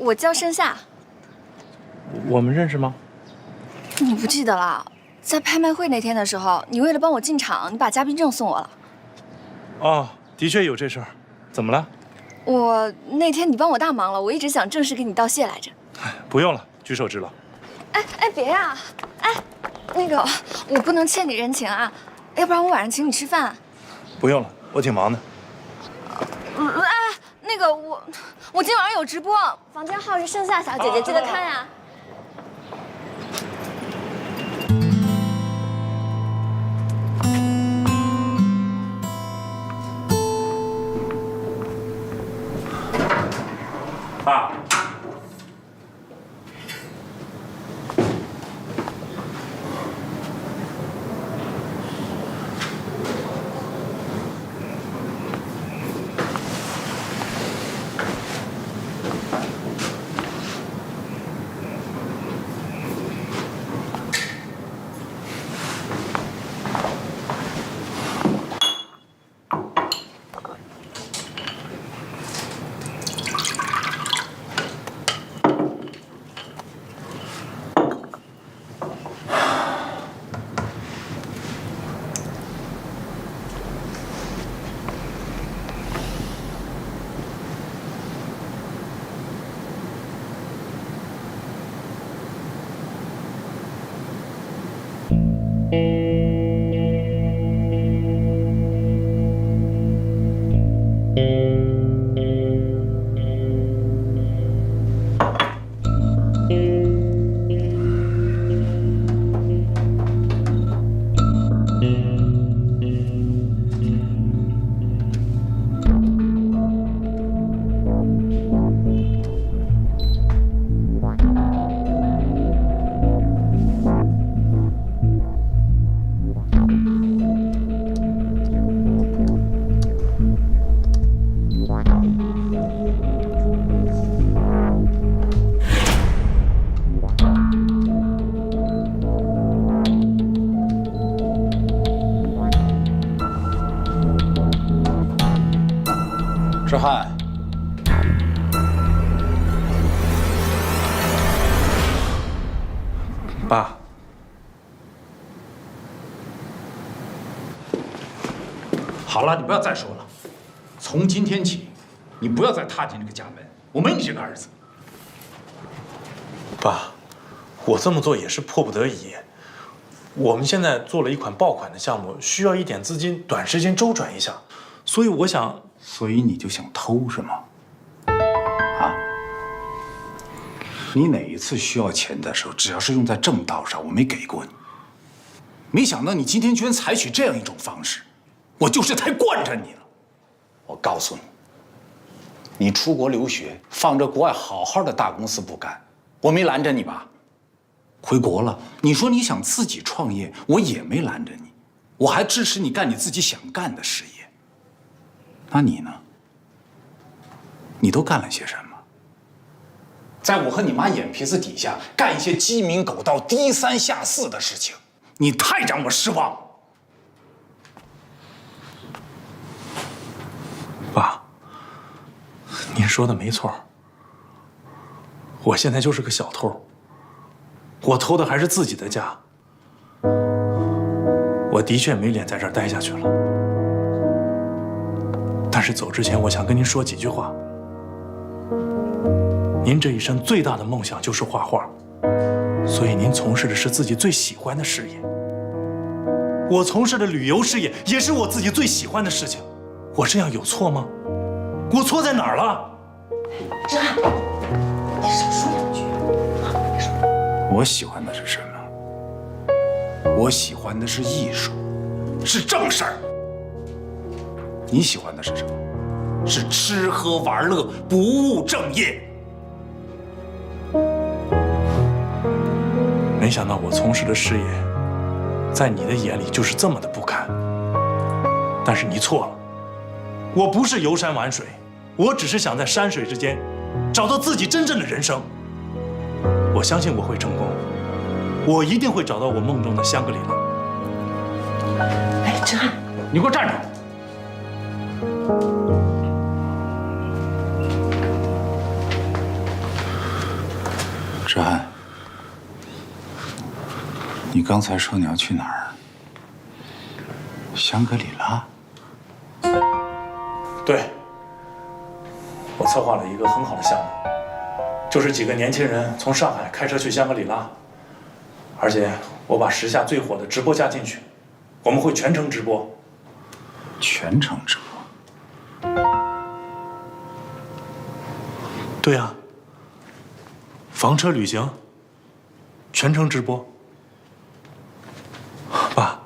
我叫盛夏。我们认识吗？你不记得了？在拍卖会那天的时候，你为了帮我进场，你把嘉宾证送我了。哦，的确有这事儿。怎么了？我那天你帮我大忙了，我一直想正式给你道谢来着。不用了，举手之劳。哎，别呀！哎，那个我不能欠你人情啊，要不然我晚上请你吃饭。不用了，我挺忙的。哎，那个我今晚上有直播，房间号是盛夏小姐姐，记得看呀。爸。志汉，爸，好了，你不要再说了。从今天起，你不要再踏进这个家门。我没你这个儿子。爸，我这么做也是迫不得已。我们现在做了一款爆款的项目，需要一点资金，短时间周转一下，所以我想。所以你就想偷是吗？啊？你哪一次需要钱的时候，只要是用在正道上，我没给过你。没想到你今天居然采取这样一种方式，我就是太惯着你了。我告诉你，你出国留学，放着国外好好的大公司不干，我没拦着你吧？回国了，你说你想自己创业，我也没拦着你，我还支持你干你自己想干的事业。那你呢？你都干了些什么？在我和你妈眼皮子底下干一些鸡鸣狗盗、低三下四的事情，你太让我失望了。爸，您说的没错，我现在就是个小偷，我偷的还是自己的家，我的确没脸在这儿待下去了。但是走之前，我想跟您说几句话。您这一生最大的梦想就是画画，所以您从事的是自己最喜欢的事业。我从事的旅游事业也是我自己最喜欢的事情。我这样有错吗？我错在哪儿了？志汉，你少说两句。我喜欢的是什么？我喜欢的是艺术，是正事儿。你喜欢的是什么？是吃喝玩乐，不务正业。没想到我从事的事业，在你的眼里就是这么的不堪。但是你错了，我不是游山玩水，我只是想在山水之间找到自己真正的人生。我相信我会成功，我一定会找到我梦中的香格里拉。哎，志汉，你给我站住！志涵，你刚才说你要去哪儿？香格里拉？对，我策划了一个很好的项目，就是几个年轻人从上海开车去香格里拉，而且我把时下最火的直播加进去，我们会全程直播。全程直播？对啊，房车旅行，全程直播。爸，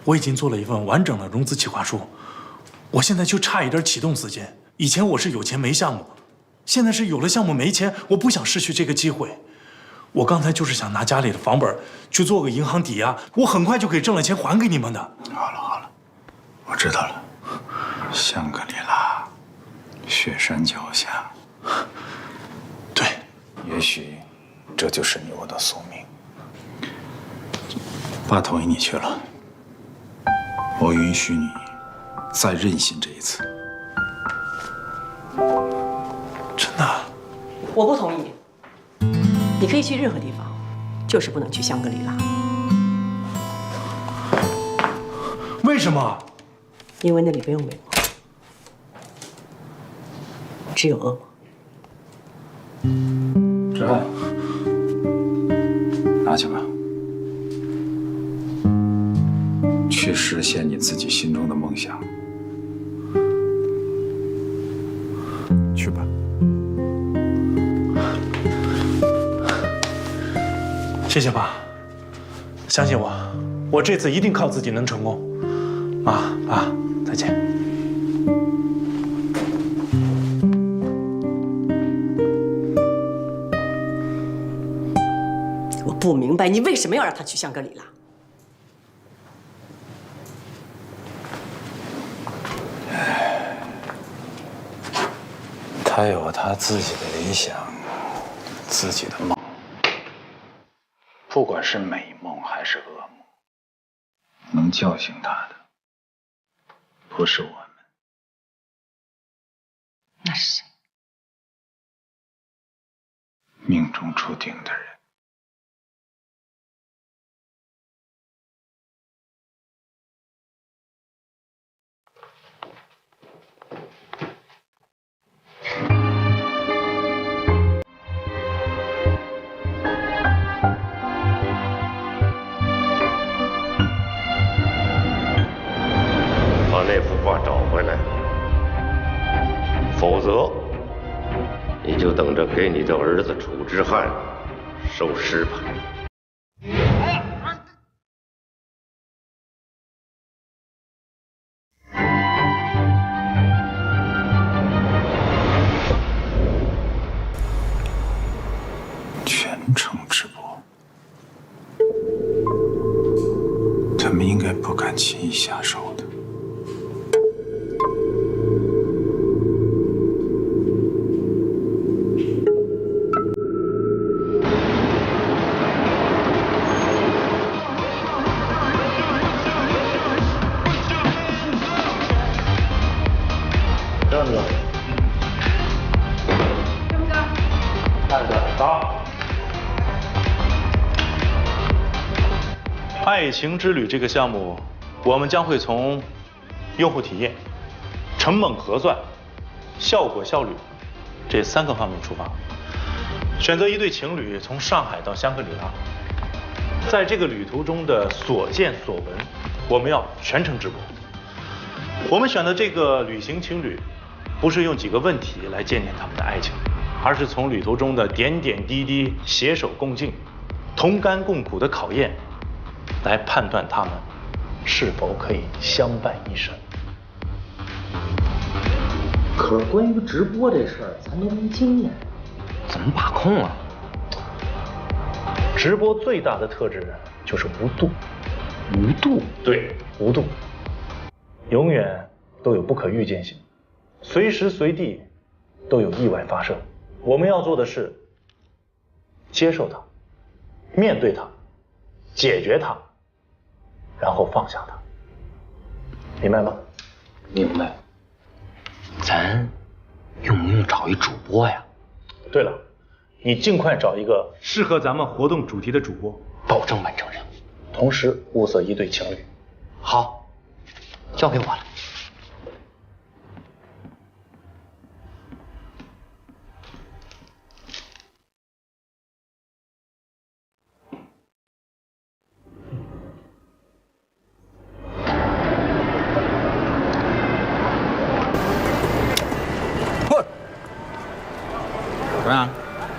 我已经做了一份完整的融资企划书，我现在就差一点启动资金。以前我是有钱没项目，现在是有了项目没钱，我不想失去这个机会。我刚才就是想拿家里的房本去做个银行抵押，我很快就可以挣了钱还给你们的。好了，我知道了。香格里拉，雪山脚下。对，也许这就是你我的宿命。爸同意你去了，我允许你再任性这一次。真的？我不同意。你可以去任何地方，就是不能去香格里拉。为什么？因为那里没有美梦，只有噩梦。志涵，拿去吧，去实现你自己心中的梦想。去吧。谢谢爸，相信我，我这次一定靠自己能成功。妈，爸，再见。我不明白你为什么要让他去香格里拉。他有他自己的理想，自己的梦。不管是美梦还是噩梦，能叫醒他的不是我们，那是谁？命中注定的人。把那幅画找回来，否则你就等着给你的儿子楚之汉收尸吧。全程直播，他们应该不敢轻易下手的。郑哥，看着到。爱情之旅这个项目，我们将会从用户体验、成本核算、效果效率这3个方面出发，选择一对情侣从上海到香格里拉，在这个旅途中的所见所闻，我们要全程直播。我们选的这个旅行情侣，不是用几个问题来鉴定他们的爱情，而是从旅途中的点点滴滴携手共进、同甘共苦的考验，来判断他们是否可以相伴一生。可是关于直播这事儿，咱都没经验，怎么把控啊？直播最大的特质就是无度。无度？对，无度，永远都有不可预见性，随时随地都有意外发生。我们要做的是接受它，面对它，解决它，然后放下它，明白吗？明白。咱用不用找一主播呀？对了，你尽快找一个适合咱们活动主题的主播，保证完成任务，同时物色一对情侣。好，交给我了。怎么样？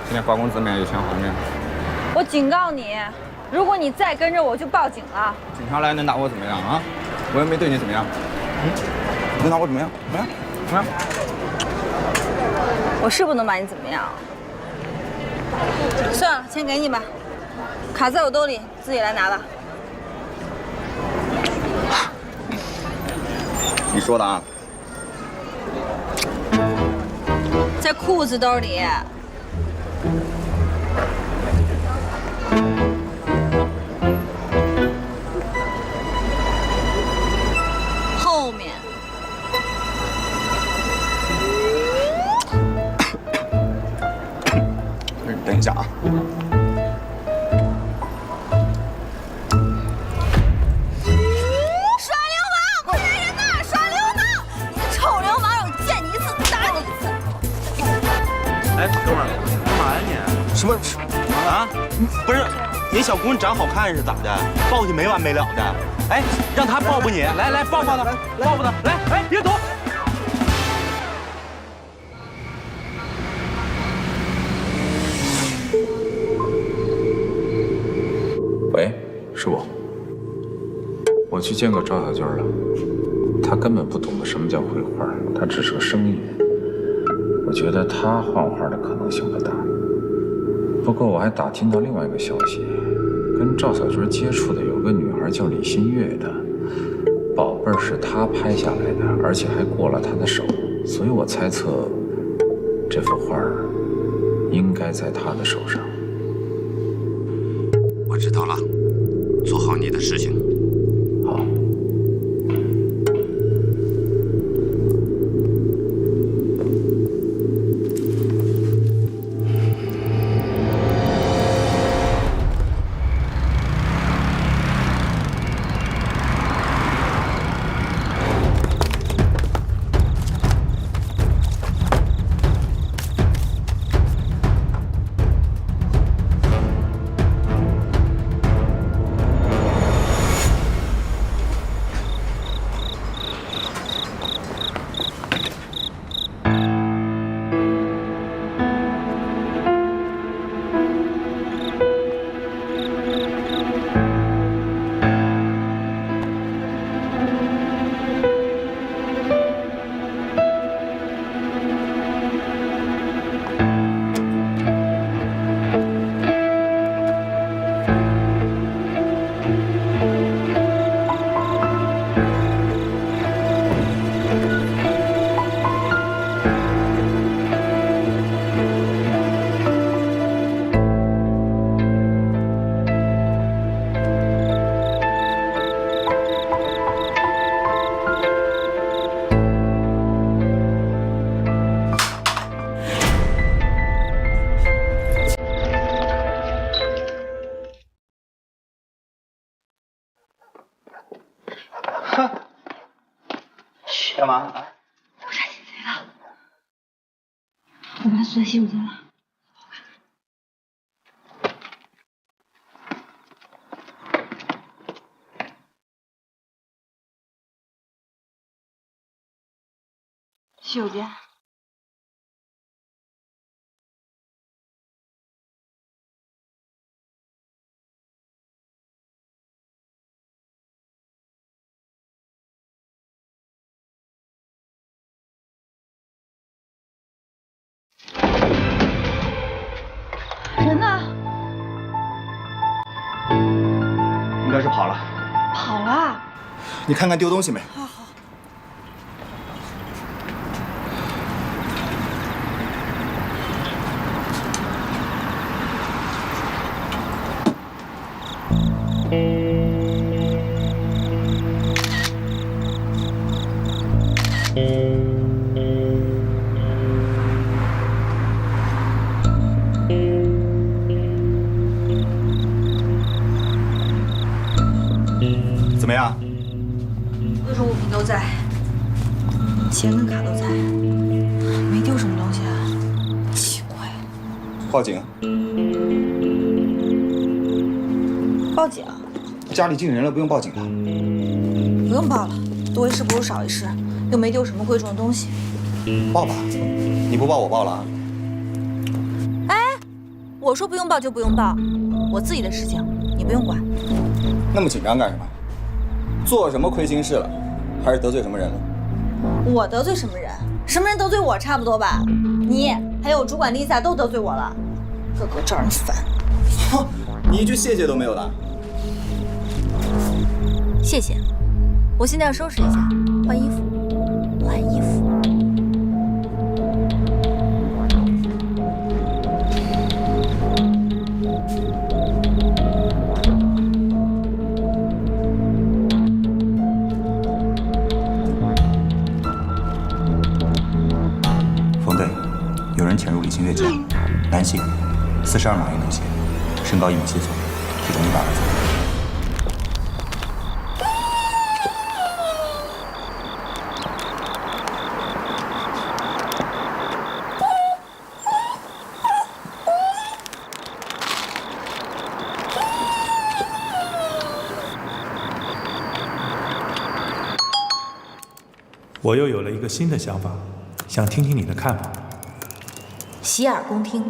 今天发工资没？有钱花没？我警告你，如果你再跟着我，就报警了。警察来能拿我怎么样啊？我又没对你怎么样。能拿我怎么样？怎么样？怎么样？我是不能把你怎么样。算了，钱给你吧，卡在我兜里，自己来拿吧。你说的啊？在裤子兜里。后面。等一下啊。耍流氓！快来人呐！耍流氓！你个臭流氓！我见你一次打你一次。哎，哥们儿，干嘛呀你？什么？啊？不是，人小姑娘长好看是咋的？抱去没完没了的。哎，让她抱抱你，来来抱抱她，抱抱她，来，哎，别躲。喂，是我。我去见过赵小军了，他根本不懂得什么叫绘画，他只是个生意人。我觉得他画画的可能性不大。不过我还打听到另外一个消息，跟赵小军接触的有个女孩叫李新月的，宝贝儿是他拍下来的，而且还过了他的手，所以我猜测这幅画应该在他的手上。我知道了，做好你的事情。好。干嘛？我杀进贼了，我把他锁在洗手间了。洗手间。人呢？应该是跑了。跑了。你看看丢东西没？好好。怎么样？贵重物品都在，钱跟卡都在，没丢什么东西啊。奇怪。报警。报警？家里进人了，不用报警的。不用报了，多一事不如少一事，又没丢什么贵重的东西。报吧，你不报我报了啊。哎，我说不用报就不用报，我自己的事情你不用管。那么紧张干什么？做什么亏心事了？还是得罪什么人了？我得罪什么人？什么人得罪我差不多吧？你还有主管 Lisa 都得罪我了，个个招人烦。你一句谢谢都没有的。谢谢，我现在要收拾一下，换衣服，换衣服。冯队，有人潜入李新月家，男性，42码运动鞋，身高1.7米左右，体重120左右。我又有了一个新的想法，想听听你的看法。洗耳恭听。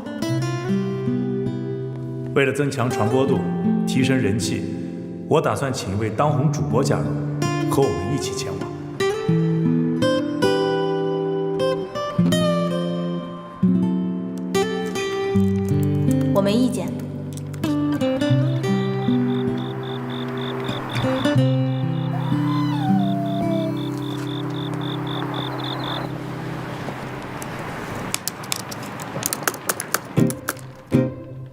为了增强传播度，提升人气，我打算请一位当红主播加入，和我们一起前往。我没意见。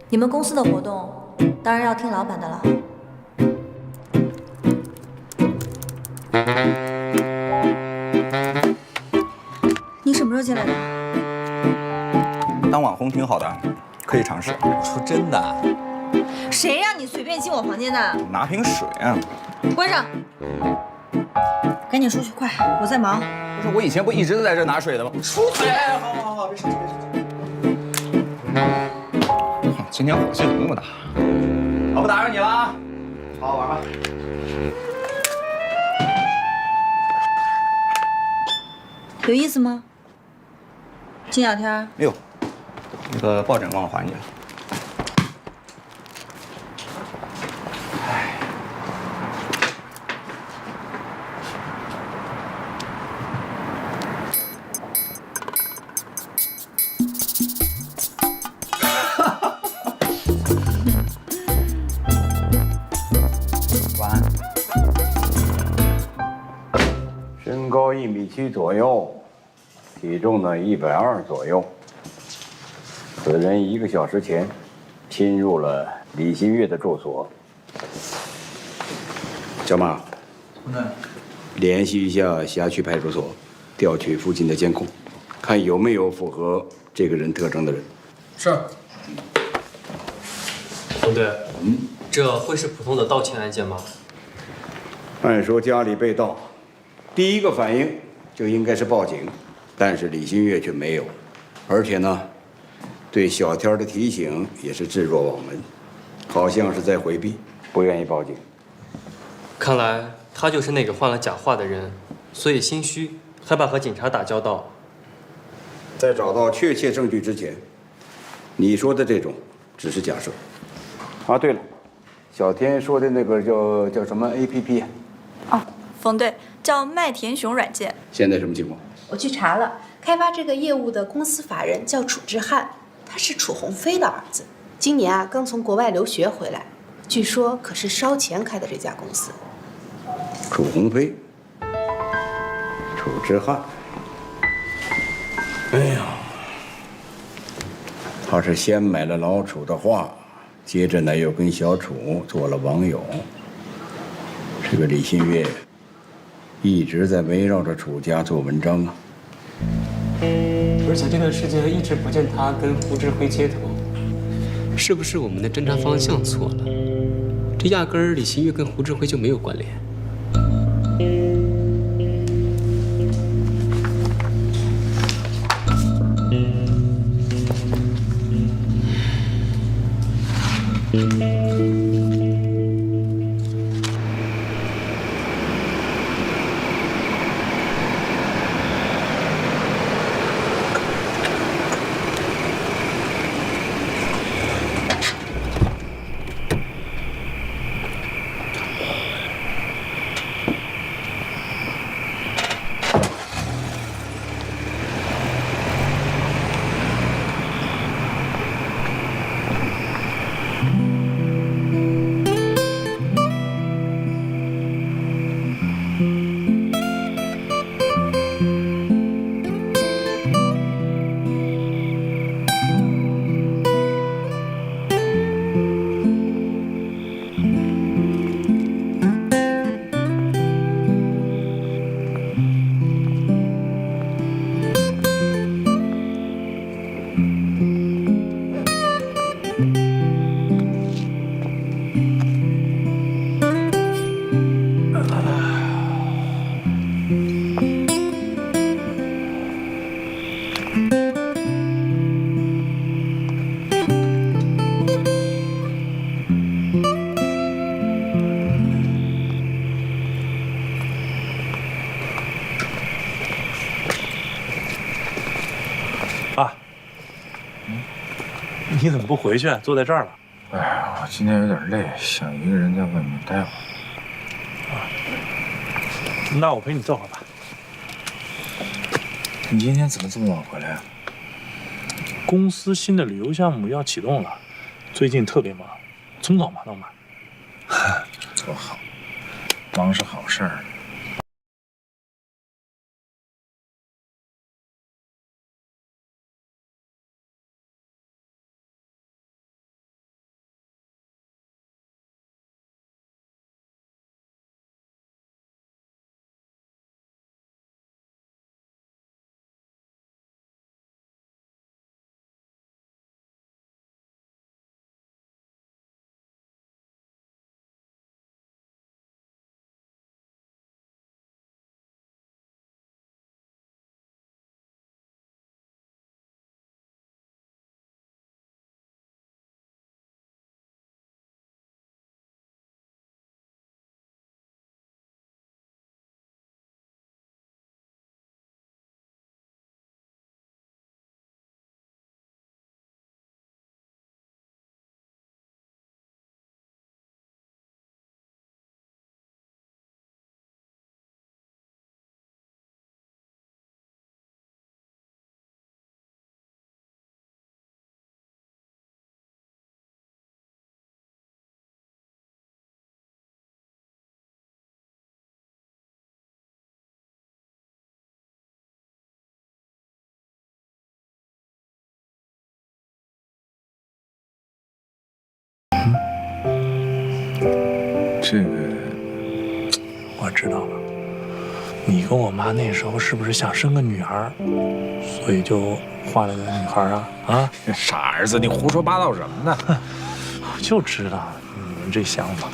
你们公司的活动，当然要听老板的了。你什么时候进来的？当网红挺好的，可以尝试。我说真的。谁让你随便进我房间的？拿瓶水啊！关上！赶紧出去，快！我在忙。不是，我以前不一直都在这拿水的吗？出去！哎，好，别生气，别生气。今天火气怎么那么大？我不打扰你了啊，好好玩吧。有意思吗？金小天？哎呦，那个抱枕忘了还你了。晚安。身高1.7米左右，体重呢120左右。此人1个小时前侵入了李新月的住所。小马，联系一下辖区派出所，调取附近的监控，看有没有符合这个人特征的人。是。冯队，这会是普通的盗窃案件吗？按说家里被盗，第一个反应就应该是报警，但是李新月却没有，而且呢，对小天的提醒也是置若罔闻，好像是在回避，不愿意报警。看来他就是那个换了假话的人，所以心虚，害怕和警察打交道。在找到确切证据之前，你说的这种只是假设。啊，对了，小天说的那个叫什么 APP？ 哦，冯队，叫麦田熊软件。现在什么情况？我去查了，开发这个业务的公司法人叫楚志汉，他是楚鸿飞的儿子，今年啊刚从国外留学回来，据说可是烧钱开的这家公司。楚鸿飞，楚志汉。哎呀，他是先买了老楚的画，接着呢又跟小楚做了网友。这个李新月一直在围绕着楚家做文章啊。而且这段时间一直不见他跟胡志辉接头，是不是我们的侦查方向错了？这压根儿李新月跟胡志辉就没有关联。你怎么不回去，坐在这儿了？哎呀，我今天有点累，想一个人在外面待会儿。那我陪你坐会儿吧。你今天怎么这么晚回来啊？公司新的旅游项目要启动了，最近特别忙，从早忙到晚。多好，忙是好事儿。这个我知道了，你跟我妈那时候是不是想生个女儿，所以就画了个女孩啊？啊，傻儿子，你胡说八道什么呢？我就知道你们这想法。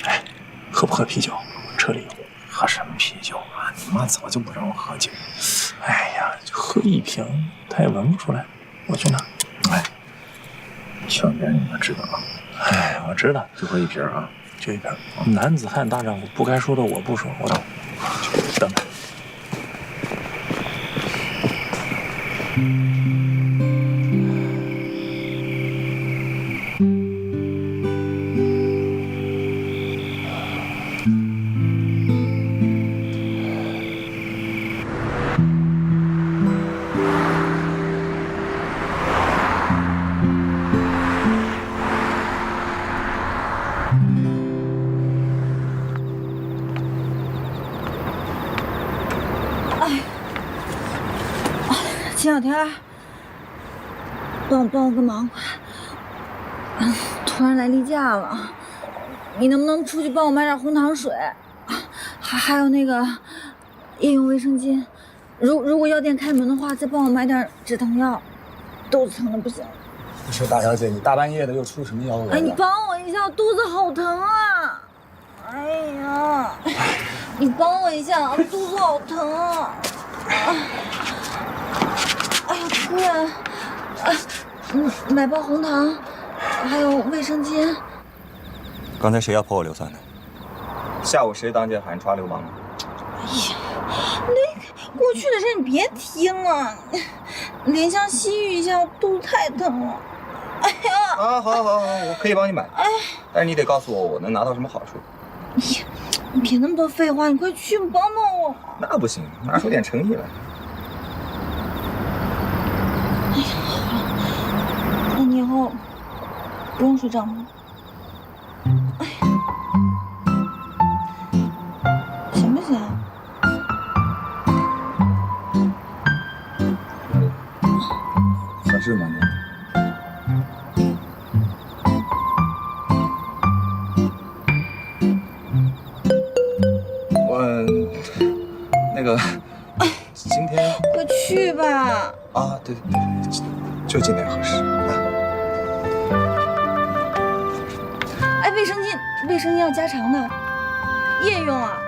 哎，喝不喝啤酒？车里有。喝什么啤酒啊？你妈早就不让我喝酒。哎呀，就喝一瓶，她也闻不出来。我去拿。哎，千万别让你妈知道啊！哎，我知道，就喝一瓶啊，就一瓶。男子汉大丈夫，不该说的我不说，我等。等等。秦小天，帮我个忙，突然来例假了，你能不能出去帮我买点红糖水，还有那个夜用卫生巾？如果药店开门的话，再帮我买点止疼药，肚子疼的不行。不是大小姐，你大半夜的又出什么幺蛾子？哎，你帮我一下，肚子好疼啊！哎呀，你帮我一下，肚子好疼啊！哎呀，夫人，买包红糖，还有卫生巾。刚才谁要泼我硫酸的？下午谁当街喊抓流氓了？哎呀，那过去的事你别提了，怜香惜玉一下，我肚子太疼了。哎呀！啊，好，我可以帮你买。哎，但是你得告诉我，我能拿到什么好处。哎呀，你别那么多废话，你快去帮帮我。那不行，拿出点诚意来。哎呀，好了，那你以后不用睡帐篷。哎呀，行不行？合适吗你？今天快去吧！啊，对，就今天合适啊。哎，卫生巾要加长的，夜用啊。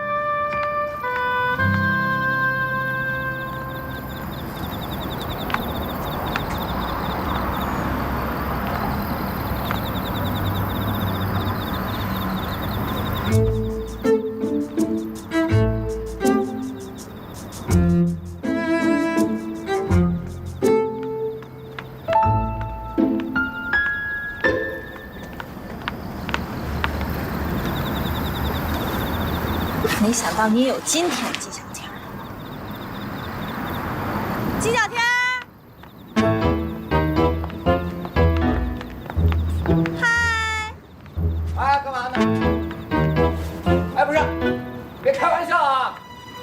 没想到你也有今天的金小天。金小天，嗨！哎，干嘛呢？哎，不是，别开玩笑啊！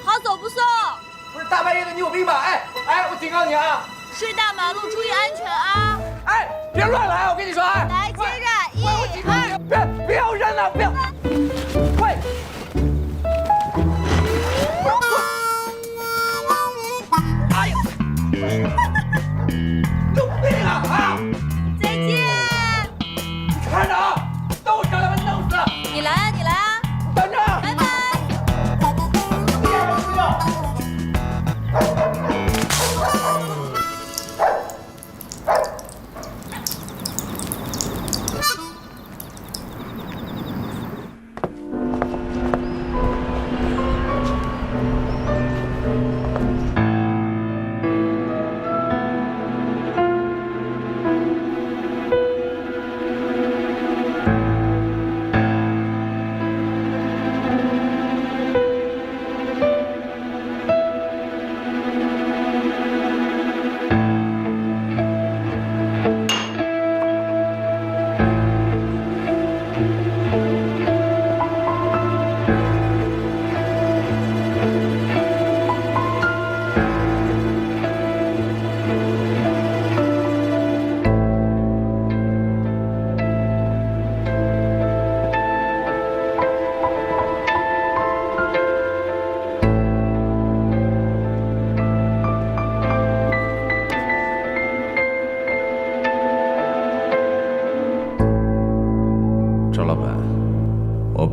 好走不送。不是大半夜的，你有病吧？哎，我警告你啊！睡大马路，注意安全啊！哎，别乱来！我跟你说，哎，来接着，1、2，别有人了，不要！喂！哎呀！有病啊！啊！再见！看着啊，都想把你弄死！你来啊，你来啊！等着！拜拜！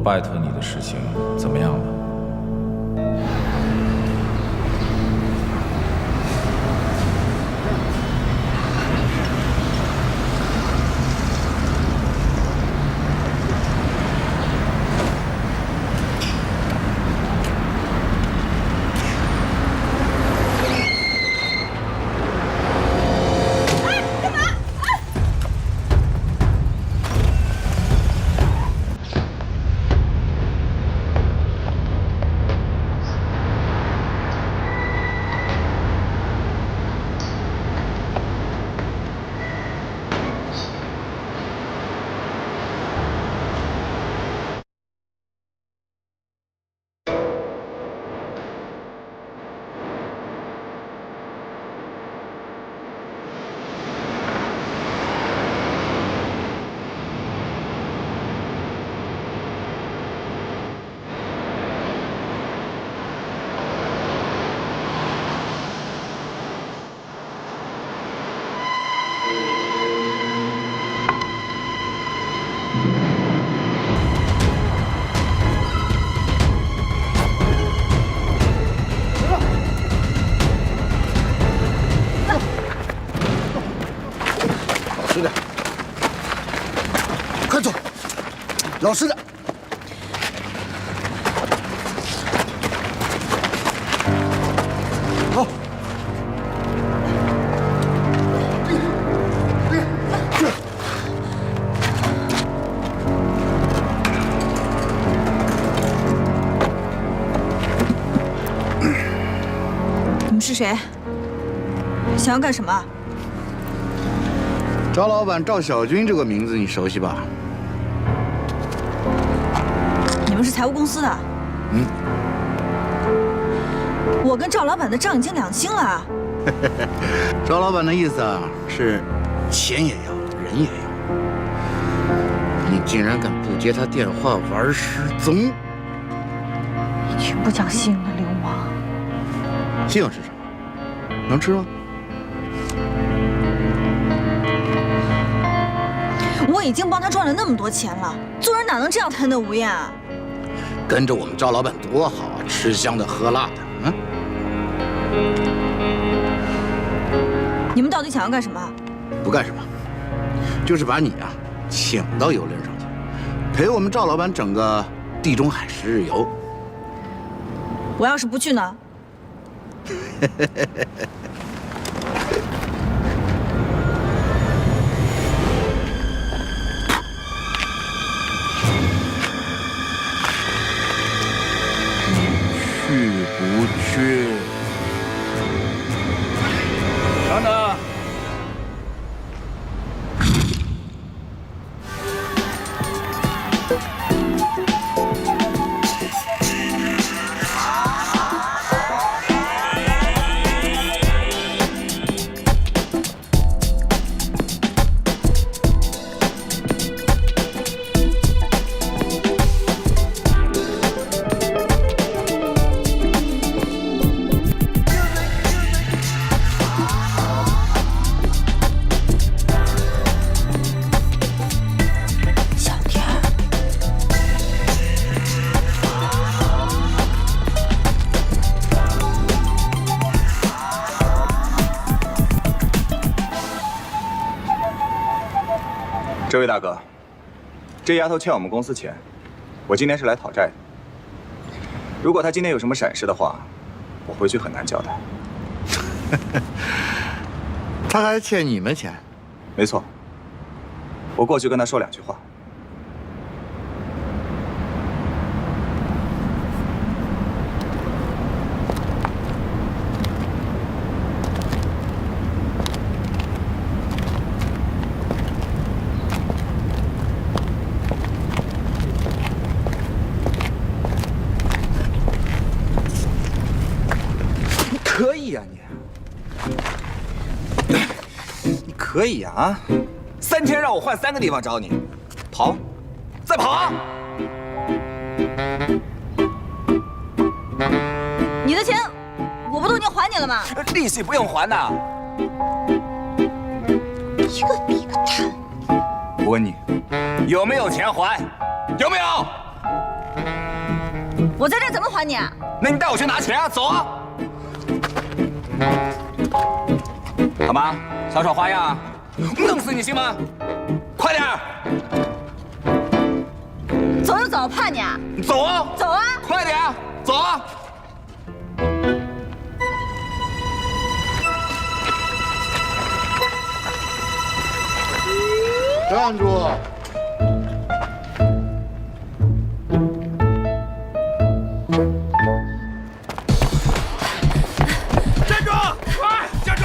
拜托你的事情怎么样了？老实点。好。你们是谁？想要干什么？赵老板赵小军这个名字你熟悉吧？你们是财务公司的？嗯。我跟赵老板的账已经两清了。赵老板的意思啊，是钱也要，人也要。你竟然敢不接他电话玩失踪！一群不讲信用的流氓！信用是什么？能吃吗？我已经帮他赚了那么多钱了，做人哪能这样贪得无厌啊？跟着我们赵老板多好啊，吃香的喝辣的，嗯。你们到底想要干什么？不干什么，就是把你啊请到游轮上去，陪我们赵老板整个地中海10日游。我要是不去呢？去不去？等等。这位大哥，这丫头欠我们公司钱，我今天是来讨债的。如果她今天有什么闪失的话，我回去很难交代。她还欠你们钱？没错，我过去跟她说2句话。可以呀，你可以呀啊！3天让我换3个地方找你，跑，再跑啊！你的钱我不都已经还你了吗？利息不用还的。一个比一个贪。我问你，有没有钱还？有没有？我在这怎么还你啊？那你带我去拿钱啊！走啊！好吗？少耍花样，弄死你行吗？快点！走就走，怕你啊？走啊！走啊！快点，走啊！站住！站住！快，站住！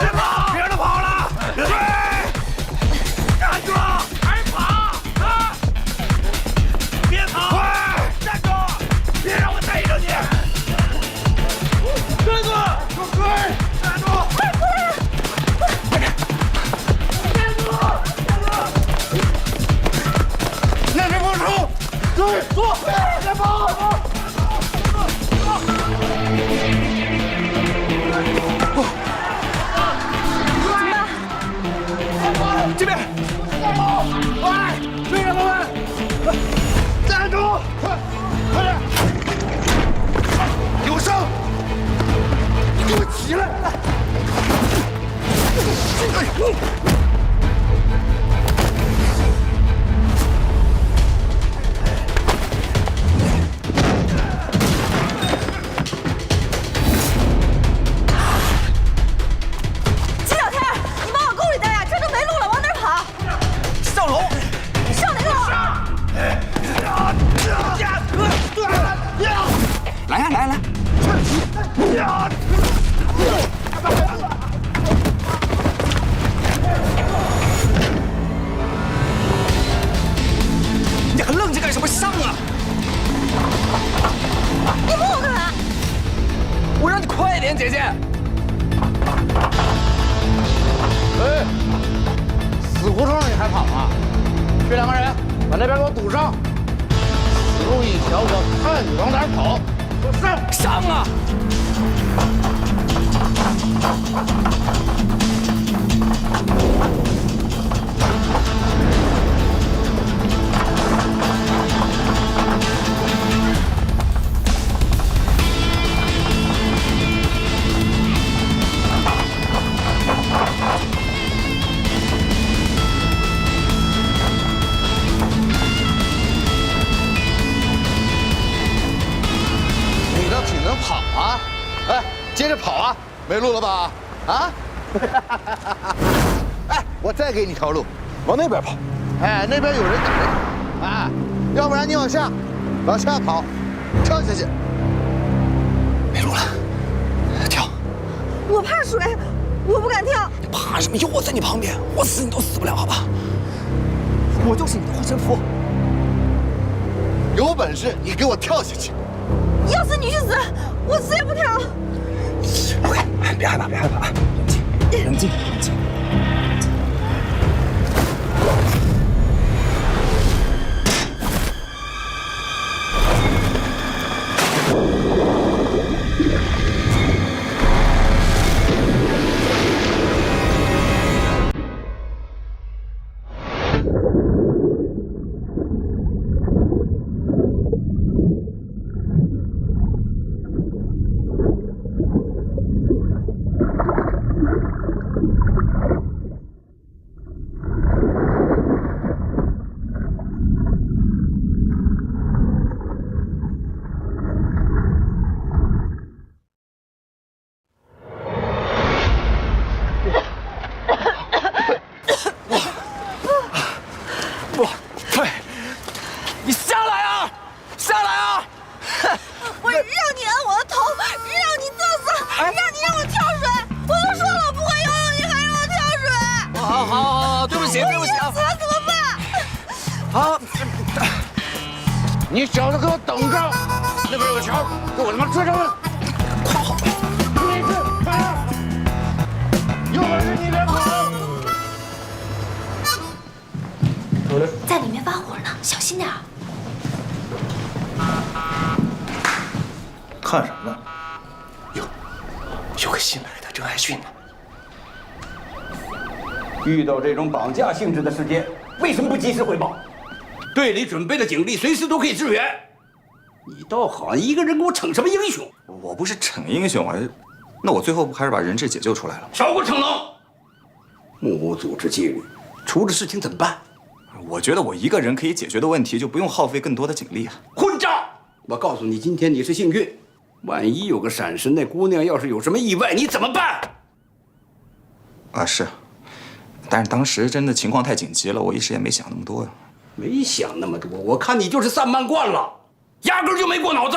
别跑！别让他跑了！追！站住！还跑！啊！别跑！快，站住！别让我逮着你！站住！给我追！站住！快过来！站住！站住！那边放手！追！坐！别跑！这边，快，追上他们！站住！快点！给我上！你给我起来！你还愣着干什么？上啊！你摸我干嘛？我让你快点，姐姐。哎，死胡同你还跑啊？去2个人，把那边给我堵上。死路一条，我看你往哪儿跑。给我上！上啊！你倒挺能跑啊！哎，接着跑啊！没路了吧？啊！哎，我再给你条路，往那边跑。哎，那边有人等着你。哎，要不然你往下跑，跳下去。没路了，跳！我怕水，我不敢跳。你怕什么？有我在你旁边，我死你都死不了，好吧？我就是你的护身符。有本事你给我跳下去！要死你去死，我死也不跳。OK， 别害怕，别害怕，冷静，冷静。你小子给我等着！那边有个桥，给我他妈追上来！快跑！没事，快点！有本事你别跑！在里面发火呢，小心点。看什么呢？有个新来的郑爱训呢。遇到这种绑架性质的事件，为什么不及时汇报？队里准备的警力随时都可以支援。你倒好，一个人给我逞什么英雄？我不是逞英雄啊，那我最后不还是把人质解救出来了？少给我逞能！目无组织纪律，出了事情怎么办？我觉得我一个人可以解决的问题，就不用耗费更多的警力啊！混账！我告诉你，今天你是幸运，万一有个闪失，那姑娘要是有什么意外，你怎么办？啊，是，但是当时真的情况太紧急了，我一时也没想那么多呀。没想那么多，我看你就是散漫惯了，压根就没过脑子。